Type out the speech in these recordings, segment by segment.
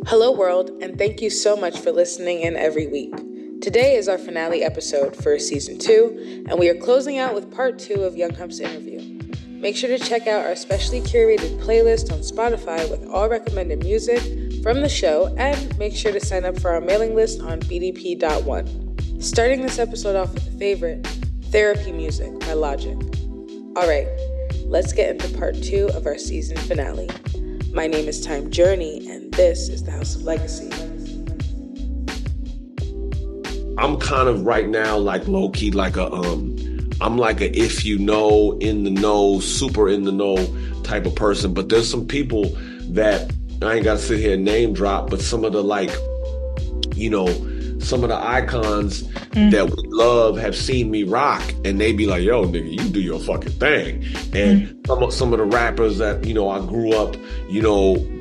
Hello, world, and thank you so much for listening in every week. Today is our finale episode for season 2, and we are closing out with part 2 of Young Hump's interview. Make sure to check out our specially curated playlist on Spotify with all recommended music from the show, and make sure to sign up for our mailing list on BDP.one. Starting this episode off with a favorite, Therapy Music by Logic. All right, let's get into part 2 of our season finale. My name is Time Journey, and this is the House of Legacy. I'm kind of right now like low key like I'm like a if you know, in the know, super in the know type of person. But there's some people that I ain't gotta sit here and name drop, but some of the some of the icons that we love have seen me rock, and they be like, yo, nigga, you do your fucking thing. And some of the rappers that, I grew up,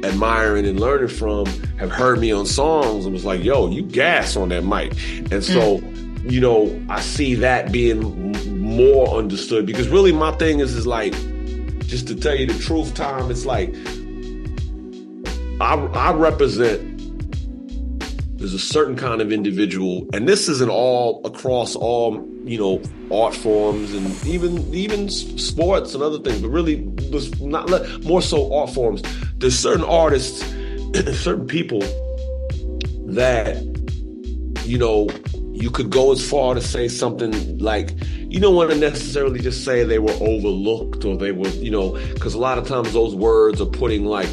admiring and learning from have heard me on songs and was like, yo, you gas on that mic. And so, I see that being more understood, because really my thing is like, just to tell you the truth, Tom, it's like, I represent, there's a certain kind of individual, and this isn't all across all, art forms and even sports and other things, but really there's not more so art forms. There's certain artists, certain people that, you could go as far to say something like, you don't want to necessarily just say they were overlooked or they were, because a lot of times those words are putting like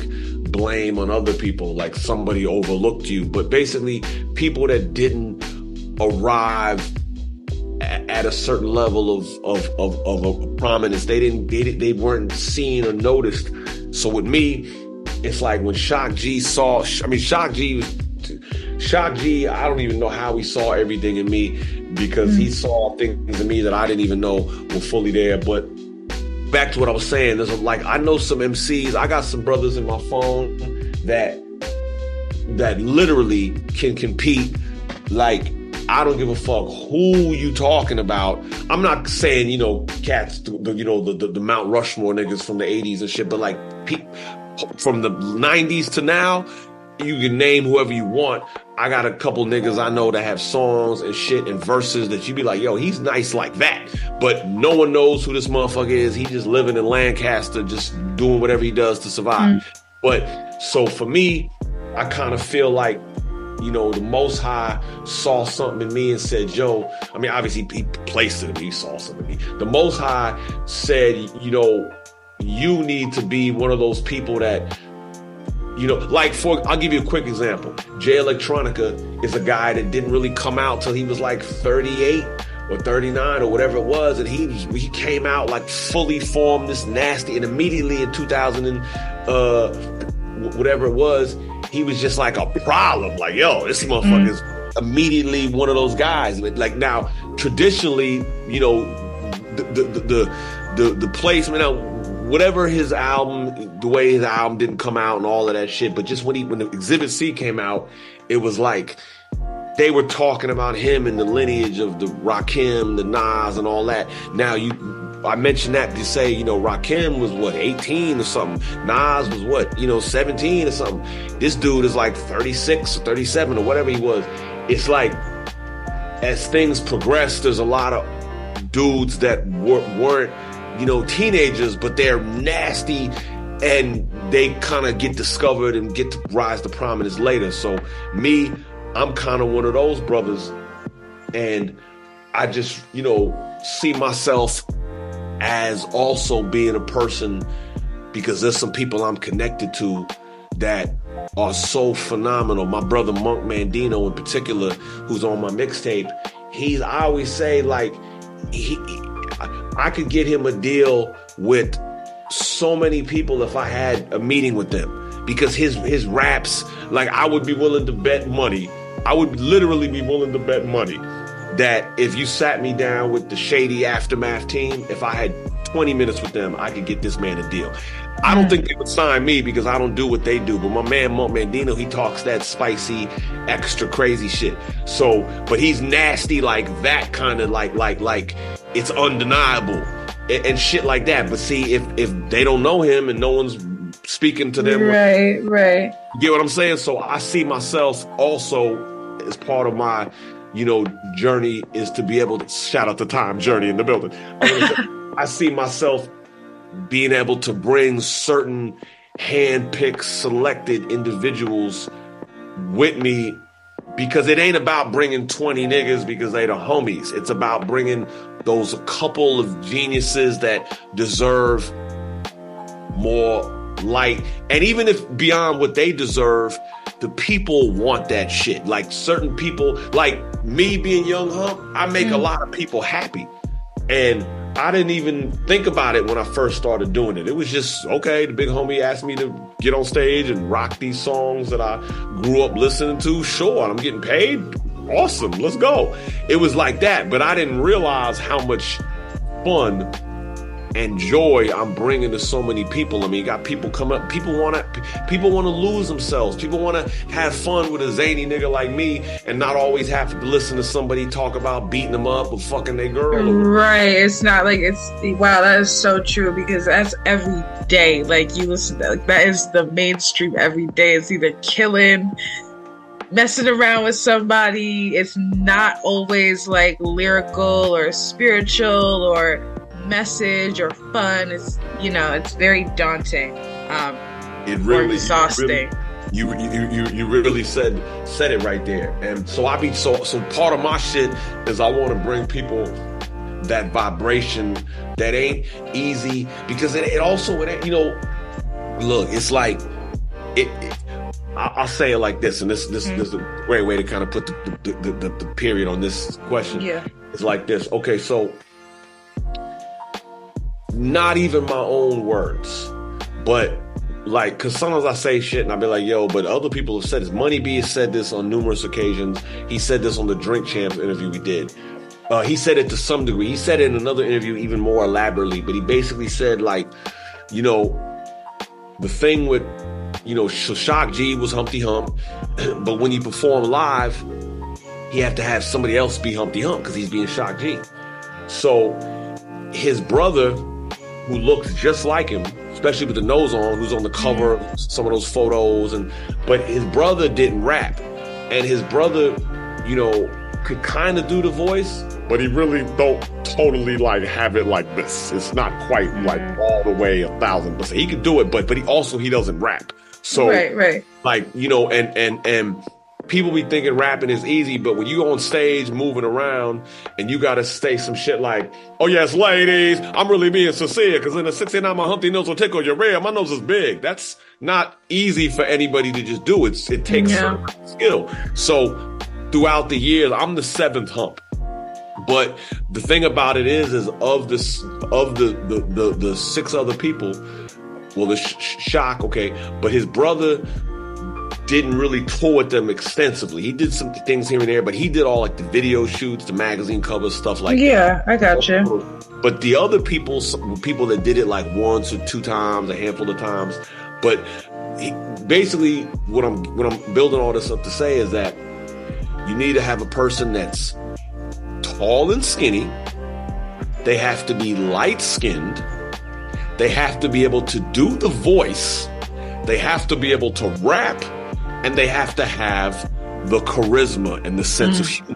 blame on other people, like somebody overlooked you. But basically people that didn't arrive at a certain level of prominence, they weren't seen or noticed. So with me, it's like when Shock G, I don't even know how he saw everything in me, because he saw things in me that I didn't even know were fully there. But back to what I was saying, I know some MCs, I got some brothers in my phone that literally can compete. Like, I don't give a fuck who you talking about. I'm not saying, cats, the Mount Rushmore niggas from the 80s and shit, but like from the 90s to now, you can name whoever you want. I got a couple niggas I know that have songs and shit and verses that you be like, yo, he's nice like that. But no one knows who this motherfucker is. He just living in Lancaster, just doing whatever he does to survive. But so for me, I kind of feel like, the Most High saw something in me and said, yo, obviously he placed it in me, he saw something in me. The Most High said, you need to be one of those people that, I'll give you a quick example. Jay Electronica is a guy that didn't really come out till he was like 38 or 39 or whatever it was. And he came out like fully formed, this nasty, and immediately in 2000 and whatever it was, he was just like a problem. Like, yo, this motherfucker is immediately one of those guys. Like now, traditionally, the placement, whatever his album, the way his album didn't come out and all of that shit. But just when the Exhibit C came out, it was like they were talking about him and the lineage of the Rakim, the Nas, and all that. Now I mentioned that to say, Rakim was what, 18 or something. Nas was what, 17 or something. This dude is like 36 or 37 or whatever he was. It's like, as things progress, there's a lot of dudes that weren't, teenagers, but they're nasty, and they kind of get discovered and get to rise to prominence later. So me, I'm kind of one of those brothers, and I just, see myself as also being a person, because there's some people I'm connected to that are so phenomenal. My brother Monk Mandino in particular, who's on my mixtape, I always say, like, I could get him a deal with so many people if I had a meeting with them, because his raps, like, I would be willing to bet money. I would literally be willing to bet money that if you sat me down with the Shady Aftermath team, if I had 20 minutes with them, I could get this man a deal. I don't think they would sign me because I don't do what they do. But my man Monk Mandino, he talks that spicy, extra crazy shit. So, but he's nasty like that, kind of like it's undeniable and shit like that. But see, if they don't know him and no one's speaking to them, right. You get what I'm saying? So I see myself also as part of my, journey is to be able to shout out the time journey in the building. I see myself being able to bring certain hand-picked, selected individuals with me, because it ain't about bringing 20 niggas because they the homies. It's about bringing those couple of geniuses that deserve more light. And even if beyond what they deserve, the people want that shit. Like certain people, like me being Young Hump, I make a lot of people happy. And I didn't even think about it when I first started doing it. It was just, okay, the big homie asked me to get on stage and rock these songs that I grew up listening to. Sure, I'm getting paid. Awesome, let's go. It was like that, but I didn't realize how much fun and joy I'm bringing to so many people. I mean, you got people come up, people want to lose themselves. People want to have fun with a zany nigga like me and not always have to listen to somebody talk about beating them up or fucking their girl. Right. It's not like wow, that is so true, because that's every day. Like you listen to, like, that is the mainstream every day. It's either killing, messing around with somebody. It's not always like lyrical or spiritual or message or fun. It's it's very daunting. It really exhausting. You really said it right there. And so so part of my shit is I want to bring people that vibration that ain't easy, because it also look, it's like I'll say it like this, and this is a great way to kind of put the period on this question. Yeah, it's like this. Okay, so not even my own words, but like, cause sometimes I say shit and I be like, yo, but other people have said this. Money B has said this on numerous occasions. He said this on the Drink Champs interview we did. He said it to some degree. He said it in another interview even more elaborately, but he basically said, like, the thing with, Shock G was Humpty Hump, but when you perform live, he had to have somebody else be Humpty Hump because he's being Shock G. So his brother, who looks just like him, especially with the nose on, who's on the cover of some of those photos, but his brother didn't rap, and his brother, could kind of do the voice, but he really don't totally like have it like this. It's not quite like all the way 1,000%. He can do it, but he doesn't rap. So right. Like, and people be thinking rapping is easy, but when you on stage moving around and you gotta say some shit like, oh yes, ladies, I'm really being sincere, because in the 69 my Humpty nose will tickle your rear. My nose is big. That's not easy for anybody to just do. It takes some skill. So throughout the years, I'm the 7th Hump. But the thing about it is of the 6 other people, well, the Shock, okay, but his brother didn't really tour with them extensively. He did some things here and there, but he did all like the video shoots, the magazine covers, stuff like that. Yeah, I got you. But the other people that did it like once or 2 times, a handful of times. But basically, what I'm building all this up to say is that you need to have a person that's tall and skinny. They have to be light-skinned. They have to be able to do the voice. They have to be able to rap. And they have to have the charisma and the sense of humor.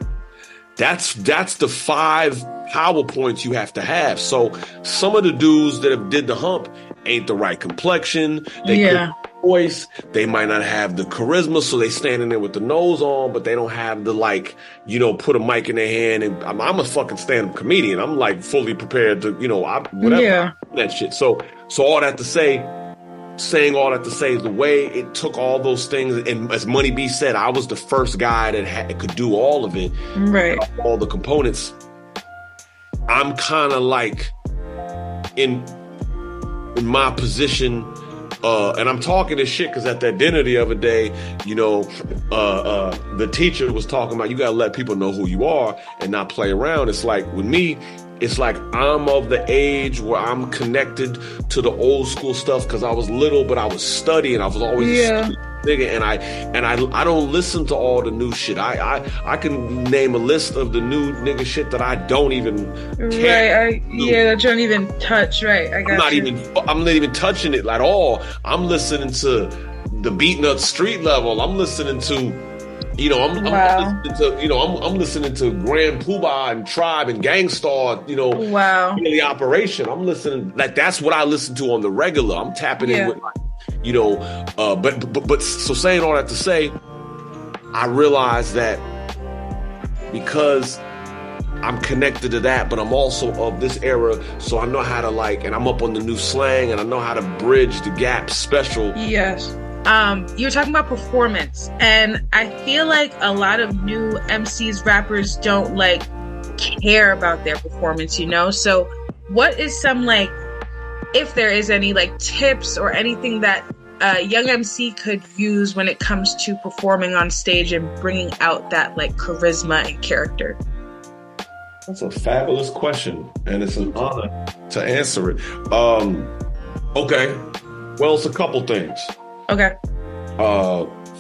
That's the 5 power points you have to have. So some of the dudes that did the hump ain't the right complexion. They couldn't voice. They might not have the charisma, so they standing there with the nose on, but they don't have the, like, put a mic in their hand. And I'm a fucking stand-up comedian. I'm like fully prepared to, that shit. So all that to say, saying all that to say, the way it took all those things, and as Money B said, I was the first guy that could do all of it, right? All the components. I'm kind of like in my position, and I'm talking this shit because at that dinner the other day, the teacher was talking about you gotta let people know who you are and not play around. It's like with me, it's like I'm of the age where I'm connected to the old school stuff because I was little, but I was studying. I was always a nigga, and I don't listen to all the new shit. I can name a list of the new nigga shit that I don't even care. Right, that you don't even touch. Right, I'm not even touching it at all. I'm listening to the beatnut street level. I'm listening to, I'm listening to Grand Poobah and Tribe and Gangstar, Daily Operation. I'm listening, that's what I listen to on the regular. I'm tapping in with, but so saying all that to say, I realized that because I'm connected to that, but I'm also of this era, so I know how to and I'm up on the new slang, and I know how to bridge the gap special. Yes. You're talking about performance, and I feel like a lot of new MCs, rappers don't care about their performance, So what is some if there is any tips or anything that a young MC could use when it comes to performing on stage and bringing out that charisma and character? That's a fabulous question, and it's an honor to answer it. Okay. Well, it's a couple things. Okay.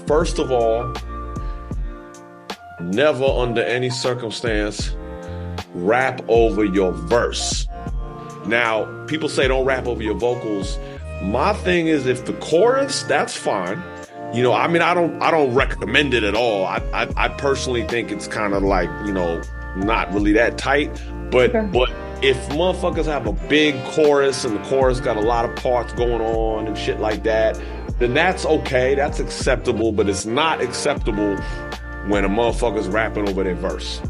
First of all, never under any circumstance rap over your verse. Now, people say don't rap over your vocals. My thing is, if the chorus, that's fine. I don't recommend it at all. I personally think it's kind of not really that tight. But if motherfuckers have a big chorus and the chorus got a lot of parts going on and shit like that, then that's okay. That's acceptable. But it's not acceptable when a motherfucker's rapping over their verse.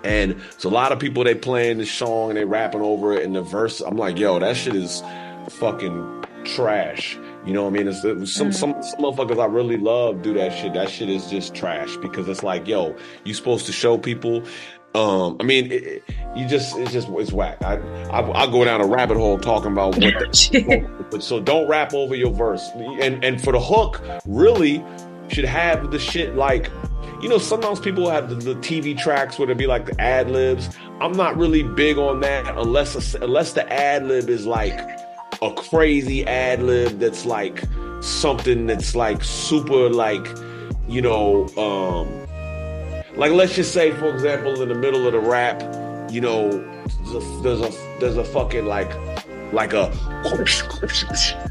And so a lot of people, they playing this song and they rapping over it, and the verse, I'm like, yo, that shit is fucking trash. You know what I mean? Some motherfuckers I really love do that shit. That shit is just trash, because it's yo, you supposed to show people. It's whack. I go down a rabbit hole talking about but so don't rap over your verse. And for the hook, really should have the shit sometimes people have the TV tracks where it'd be the ad libs. I'm not really big on that unless the ad lib is a crazy ad lib that's something that's super let's just say, for example, in the middle of the rap, there's a fucking a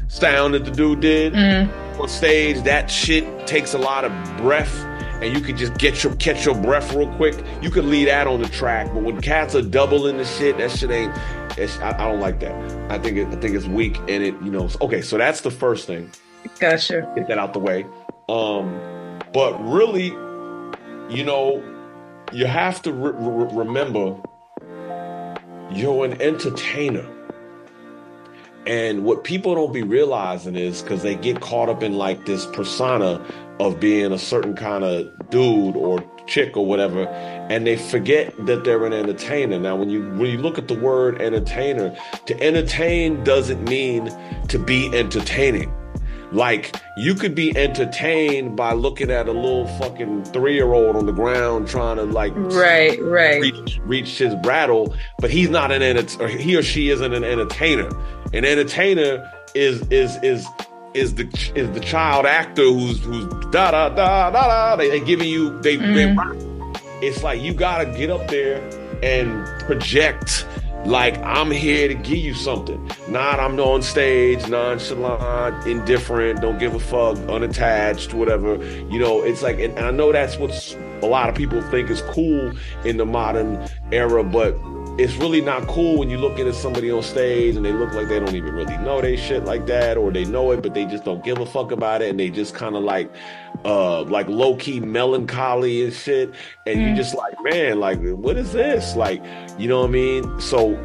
sound that the dude did on stage. That shit takes a lot of breath, and you could just catch your breath real quick. You could leave that on the track, but when cats are doubling the shit, that shit ain't. I don't like that. I think it's weak, and it Okay, so that's the first thing. Gotcha. Get that out the way. But really, you have to remember you're an entertainer. And what people don't be realizing is, because they get caught up in this persona of being a certain kind of dude or chick or whatever, and they forget that they're an entertainer. Now, when you look at the word entertainer, to entertain doesn't mean to be entertaining. You could be entertained by looking at a little fucking 3-year-old on the ground trying to right reach his brattle, but he's not or he or she isn't an entertainer. An entertainer is the child actor who's da da da da da. They giving you they rock. It's you gotta get up there and project. I'm here to give you something. Not I'm on stage, nonchalant, indifferent, don't give a fuck, unattached, whatever. It's and I know that's what a lot of people think is cool in the modern era, but it's really not cool when you're looking at somebody on stage and they look like they don't even really know they shit like that, or they know it, but they just don't give a fuck about it, and they just kind of low-key melancholy and shit, and you just man, what is this? You know what I mean? So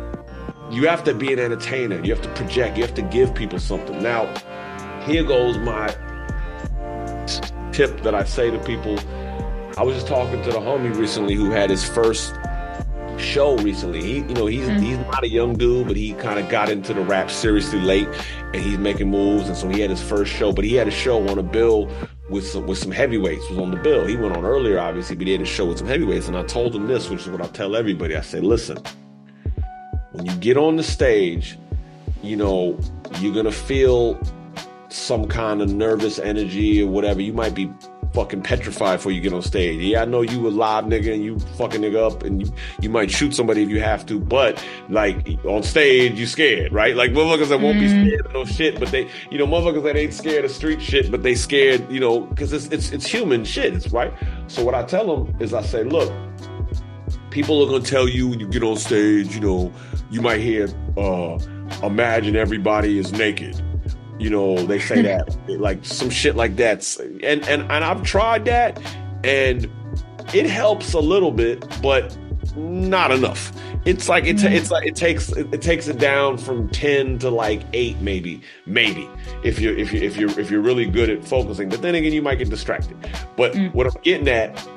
you have to be an entertainer. You have to project. You have to give people something. Now, here goes my tip that I say to people. I was just talking to the homie recently who had his first show recently. He's not a young dude, but he kind of got into the rap seriously late, and he's making moves, and so he had his first show. But he had a show on a bill with some heavyweights. Was on the bill. He went on earlier, obviously, but he had a show with some heavyweights. And I told him this, which is what I tell everybody. I say, listen, when you get on the stage, you're gonna feel some kind of nervous energy or whatever. You might be fucking petrified before you get on stage. Yeah, I know you a live nigga and you fucking nigga up and you might shoot somebody if you have to, but like on stage you scared, right? Like motherfuckers that won't be scared of no shit, but they, motherfuckers that ain't scared of street shit, but they scared, because it's human shit, it's right. So what I tell them is I say, look, people are gonna tell you when you get on stage, you might hear, imagine everybody is naked. They say that, like some shit like that. And I've tried that and it helps a little bit, but not enough. It's like, it takes it down from 10 to like 8, maybe, if you're really good at focusing, but then again, you might get distracted. But what I'm getting at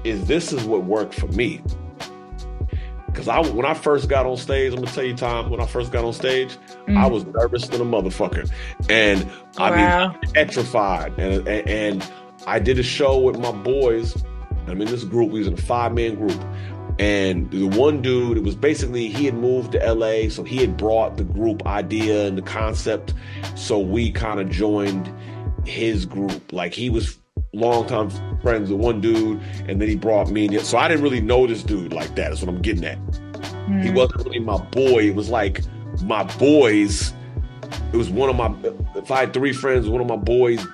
is this is what worked for me. Because when I first got on stage, I'm gonna tell you, Tom, when I first got on stage, I was nervous than a motherfucker, and I mean petrified. And I did a show with my boys. I'm in this group. We was in a 5-man group, and the one dude, it was basically he had moved to LA, so he had brought the group idea and the concept. So we kind of joined his group. Like he was longtime friends with one dude, and then he brought me in. So I didn't really know this dude like that. That's what I'm getting at. He wasn't really my boy. It was like my boys. It was one of my, if I had 3 friends, one of my boys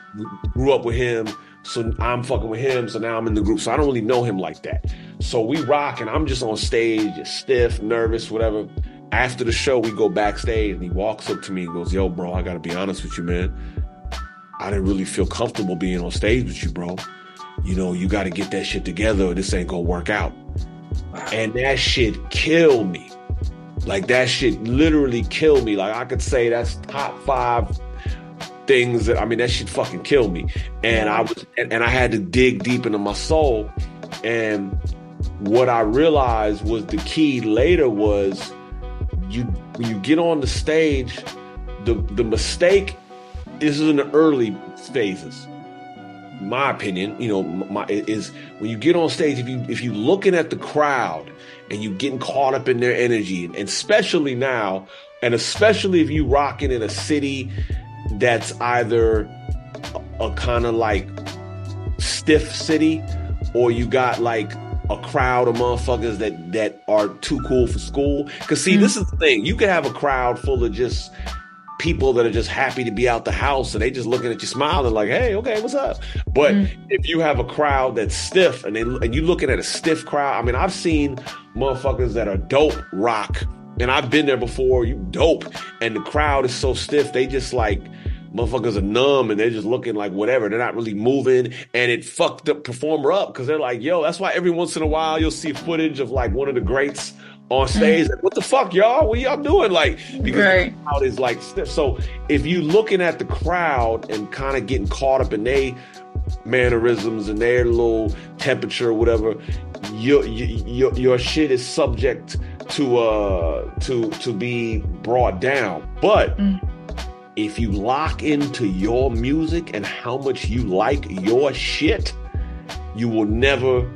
grew up with him. So I'm fucking with him. So now I'm in the group. So I don't really know him like that. So we rock, and I'm just on stage, just stiff, nervous, whatever. After the show, we go backstage, and he walks up to me and goes, "Yo, bro, I got to be honest with you, man. I didn't really feel comfortable being on stage with you, bro. You got to get that shit together or this ain't going to work out." And that shit killed me. Like that shit literally killed me. Like I could say that's top 5 things that shit fucking killed me. And I had to dig deep into my soul. And what I realized was the key later was when you get on the stage, the mistake is in the early phases. My opinion, is when you get on stage, if you looking at the crowd and you getting caught up in their energy, and especially now, and especially if you rocking in a city that's either a kind of like stiff city, or you got like a crowd of motherfuckers that are too cool for school. Because see, this is the thing. You can have a crowd full of just people that are just happy to be out the house, and they just looking at you smiling like, "Hey, okay, what's up?" But if you have a crowd that's stiff, and you looking at a stiff crowd, I've seen motherfuckers that are dope rock, and I've been there before, you dope, and the crowd is so stiff, they just like, motherfuckers are numb, and they're just looking like whatever. They're not really moving, and it fucked the performer up, because they're like, yo, that's why every once in a while you'll see footage of like one of the greats on stage, like, what the fuck, y'all? What y'all doing? Like, because the crowd is like stiff. So if you looking at the crowd and kind of getting caught up in their mannerisms and their little temperature or whatever, your shit is subject to be brought down. But if you lock into your music and how much you like your shit, you will never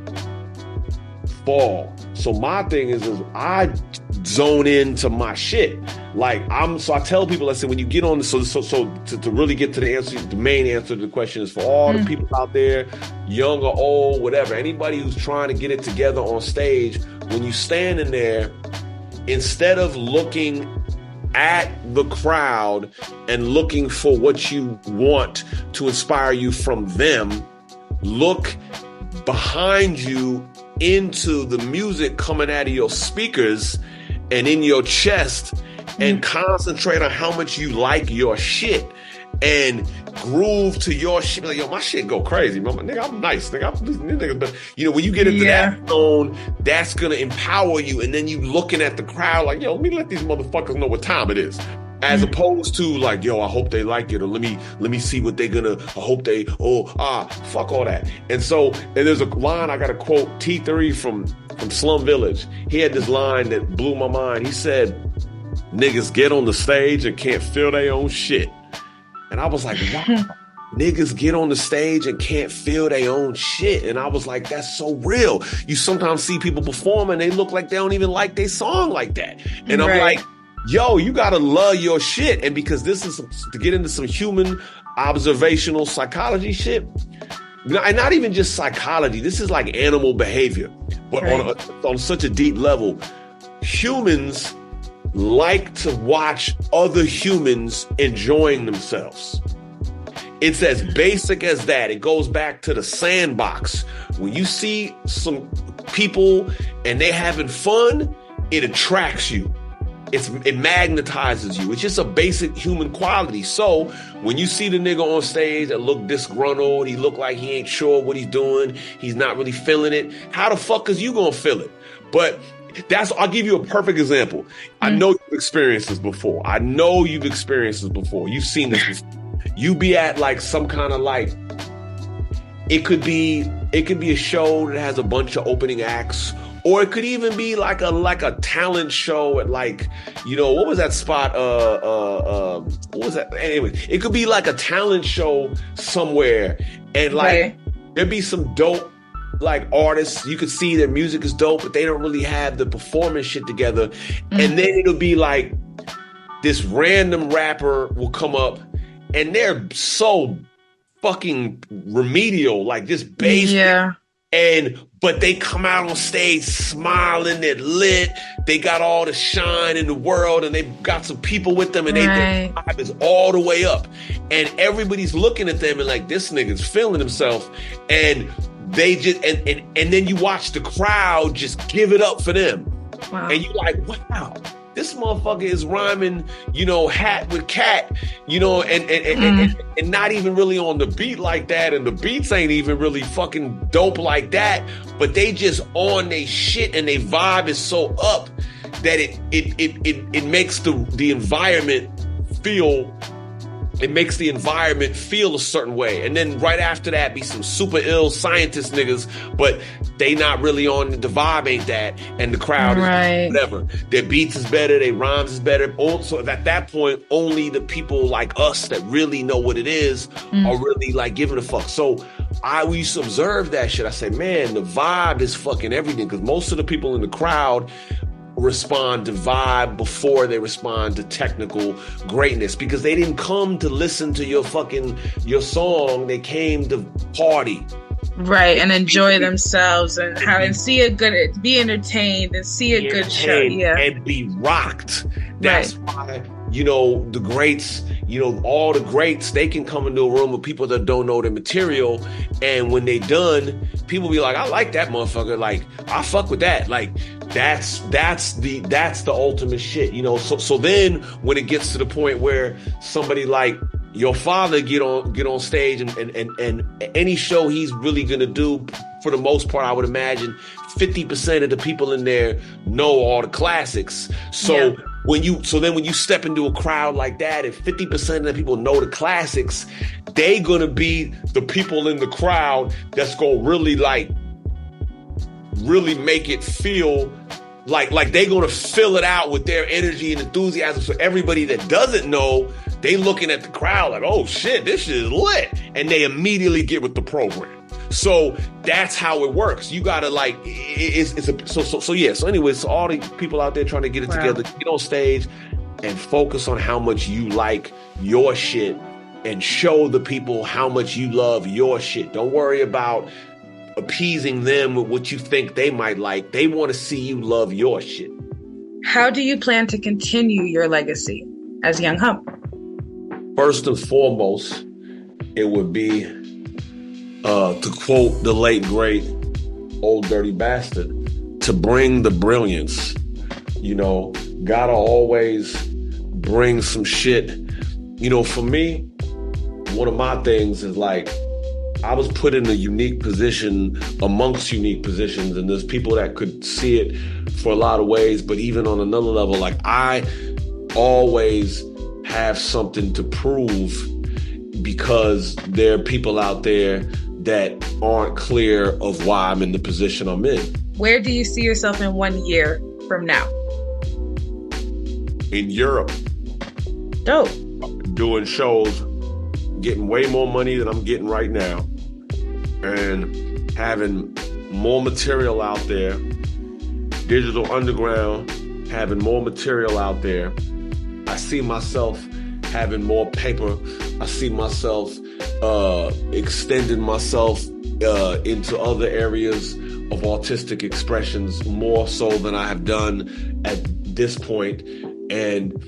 fall. So my thing is I zone into my shit. Like I tell people, I say, when you get on, so to really get to the answer, the main answer to the question is for all the people out there, young or old, whatever, anybody who's trying to get it together on stage, when you stand in there, instead of looking at the crowd and looking for what you want to inspire you from them, look behind you into the music coming out of your speakers and in your chest, and concentrate on how much you like your shit and groove to your shit. Like, yo, my shit go crazy, man. Nigga, I'm nice. Nigga, but when you get into that zone, that's gonna empower you. And then you looking at the crowd like, yo, let me let these motherfuckers know what time it is. As opposed to like, yo, I hope they like it, or let me see what they're gonna, I hope they, fuck all that. And there's a line I gotta quote T3 from Slum Village. He had this line that blew my mind. He said, "Niggas get on the stage and can't feel their own shit." And I was like, wow, niggas get on the stage and can't feel their own shit. And I was like, that's so real. You sometimes see people perform and they look like they don't even like their song like that. And I'm like, yo, you gotta love your shit. And because this is to get into some human observational psychology shit, and not even just psychology. This is like animal behavior, but on such a deep level. Humans like to watch other humans enjoying themselves. It's as basic as that. It goes back to the sandbox. When you see some people and they having fun, it attracts you. It magnetizes you. It's just a basic human quality. So when you see the nigga on stage that look disgruntled, he look like he ain't sure what he's doing, he's not really feeling it, how the fuck is you gonna feel it? But I'll give you a perfect example. I know you've experienced this before. You've seen this before. You be at like some kind of like, it could be a show that has a bunch of opening acts, or it could even be like a talent show at like, what was that spot? What was that? Anyway, it could be like a talent show somewhere, and like there'd be some dope like artists. You could see their music is dope, but they don't really have the performance shit together. And then it'll be like this random rapper will come up, and they're so fucking remedial, like just basic. Yeah. But they come out on stage smiling, they're lit, they got all the shine in the world, and they've got some people with them, and their vibe is all the way up. And everybody's looking at them and like, this nigga's feeling himself. And they just, and then you watch the crowd just give it up for them. Wow. And you're like, wow, this motherfucker is rhyming, hat with cat, and not even really on the beat like that. And the beats ain't even really fucking dope like that. But they just on they shit, and they vibe is so up that it makes the environment feel. It makes the environment feel a certain way. And then right after that be some super ill scientist niggas, but they not really on the vibe ain't that. And the crowd is whatever. Their beats is better, their rhymes is better. Also at that point, only the people like us that really know what it is are really like giving a fuck. So we used to observe that shit. I say, man, the vibe is fucking everything. Because most of the people in the crowd respond to vibe before they respond to technical greatness, because they didn't come to listen to your song. They came to party. Right, and enjoy themselves and be entertained and see a good show. Yeah. And be rocked. That's why, the greats, all the greats, they can come into a room with people that don't know the material. And when they done, people be like, I like that motherfucker. Like, I fuck with that. Like, that's the ultimate shit, So then when it gets to the point where somebody like your father get on stage and any show he's really gonna do, for the most part, I would imagine 50% of the people in there know all the classics. So when you step into a crowd like that, and 50% of the people know the classics, they gonna be the people in the crowd that's gonna really make it feel like they gonna fill it out with their energy and enthusiasm. So everybody that doesn't know, they looking at the crowd like, oh shit, this shit is lit, and they immediately get with the program. So that's how it works. You gotta So anyways, so all the people out there trying to get it together, get on stage and focus on how much you like your shit, and show the people how much you love your shit. Don't worry about appeasing them with what you think they might like. They want to see you love your shit. How do you plan to continue your legacy as Young Hump? First and foremost, it would be, to quote the late, great Old Dirty Bastard, to bring the brilliance. Gotta always bring some shit. For me, one of my things is like, I was put in a unique position amongst unique positions, and there's people that could see it for a lot of ways, but even on another level, like I always have something to prove, because there are people out there that aren't clear of why I'm in the position I'm in. Where do you see yourself in 1 year from now? In Europe. Dope. Doing shows, getting way more money than I'm getting right now, and having more material out there. Digital Underground, having more material out there. I see myself having more paper. I see myself extending myself into other areas of artistic expressions more so than I have done at this point. And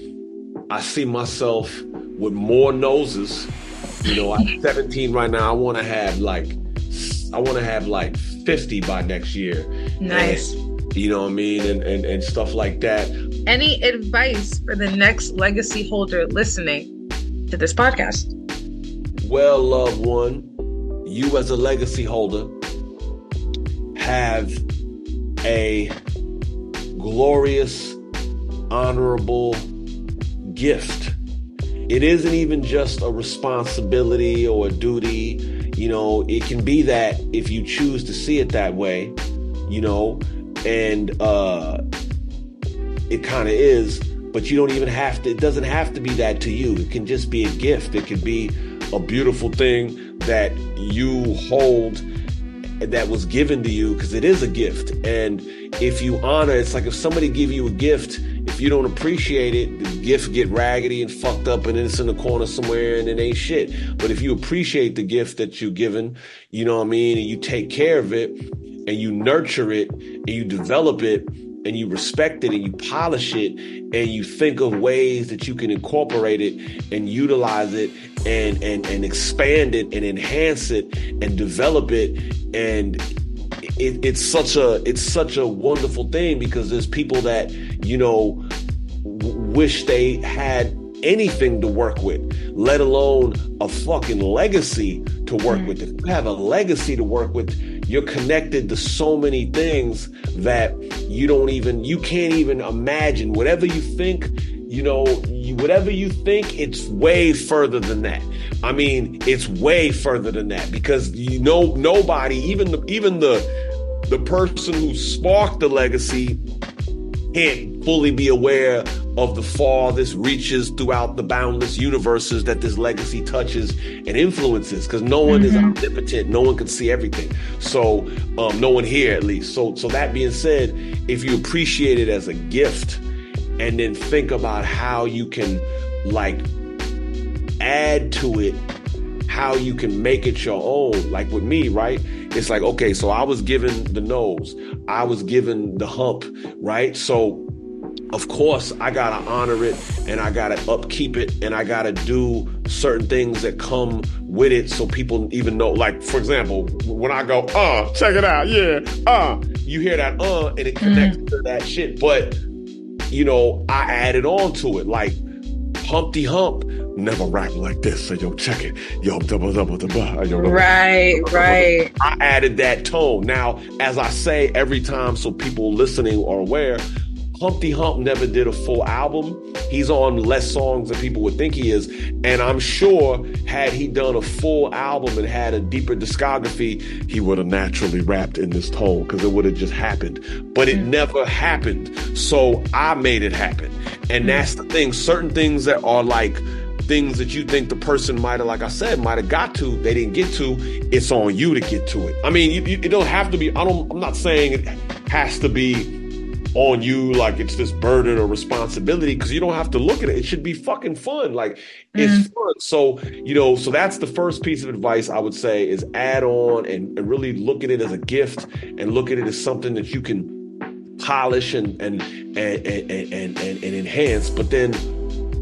I see myself with more noses. You know, I'm 17 right now. I want to have like 50 by next year. Nice. And, you know what I mean? And stuff like that. Any advice for the next legacy holder listening to this podcast? Well, loved one, you as a legacy holder have a glorious, honorable gift. It isn't even just a responsibility or a duty. You know, it can be that if you choose to see it that way, you know, and it kind of is, but you don't even have to, it doesn't have to be that to you. It can just be a gift. It could be a beautiful thing that you hold that was given to you, because it is a gift. And if you honor, it's like if somebody give you a gift, if you don't appreciate it, the gift get raggedy and fucked up and it's in the corner somewhere and it ain't shit. But if you appreciate the gift that you're given, you know what I mean, and you take care of it and you nurture it and you develop it and you respect it and you polish it and you think of ways that you can incorporate it and utilize it and expand it and enhance it and develop it. And it's such a wonderful thing, because there's people that, you know, wish they had anything to work with, let alone a fucking legacy to work with. If you have a legacy to work with, you're connected to so many things that you can't even imagine. Whatever you think, you know, whatever you think, it's way further than that. I mean, it's way further than that, because you know, nobody, even the person who sparked the legacy can't fully be aware of the farthest reaches throughout the boundless universes that this legacy touches and influences, because no one is omnipotent. No one can see everything. So no one here, at least. So that being said, if you appreciate it as a gift and then think about how you can like add to it, how you can make it your own. Like with me, right? It's like, okay, so I was given the nose, I was given the hump, right? So of course I gotta honor it and I gotta upkeep it and I gotta do certain things that come with it so people even know. Like, for example, when I go, check it out, yeah, you hear that and it connects to that shit. But, you know, I added on to it, like Humpty Hump never rap like this. So yo, check it. Yo, double. Right. I added that tone. Now, as I say every time, so people listening are aware, Humpty Hump never did a full album. He's on less songs than people would think he is. And I'm sure had he done a full album and had a deeper discography, he would have naturally rapped in this tone, because it would have just happened. But it never happened. So I made it happen. And that's the thing. Certain things that are like things that you think the person might have, like I said, might have got to, they didn't get to, it's on you to get to it. I mean, it don't have to be, I'm not saying it has to be on you like it's this burden or responsibility, because you don't have to look at it. It should be fucking fun. Like, it's fun. So, you know, so that's the first piece of advice I would say, is add on and really look at it as a gift and look at it as something that you can polish and enhance. But then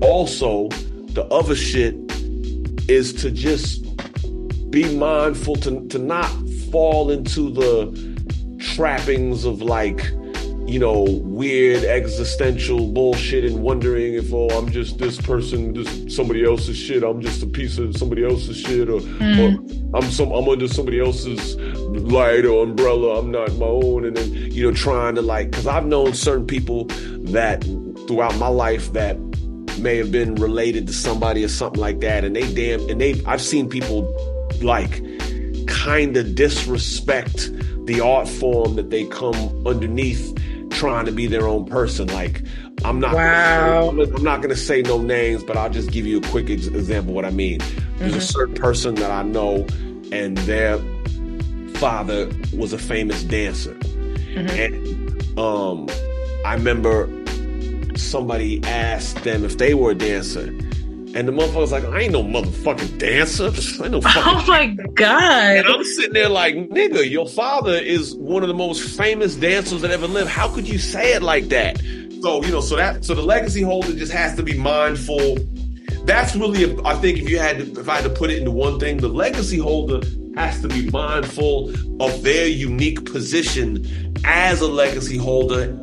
also the other shit is to just be mindful to not fall into the trappings of like, you know, weird existential bullshit and wondering if, I'm just this person, just somebody else's shit. I'm just a piece of somebody else's shit, or I'm under somebody else's light or umbrella. I'm not my own. And then, you know, trying to like, because I've known certain people that throughout my life that may have been related to somebody or something like that, and I've seen people like kind of disrespect the art form that they come underneath, trying to be their own person. Like, I'm not going to say no names, but I'll just give you a quick example of what I mean. There's a certain person that I know, and their father was a famous dancer. And I remember somebody asked them if they were a dancer, And the motherfucker's like, I ain't no motherfucking dancer. I ain't no fucking Oh my God. And I'm sitting there like, nigga, your father is one of the most famous dancers that ever lived. How could you say it like that? So, so the legacy holder just has to be mindful. That's really, I think if I had to put it into one thing, the legacy holder has to be mindful of their unique position as a legacy holder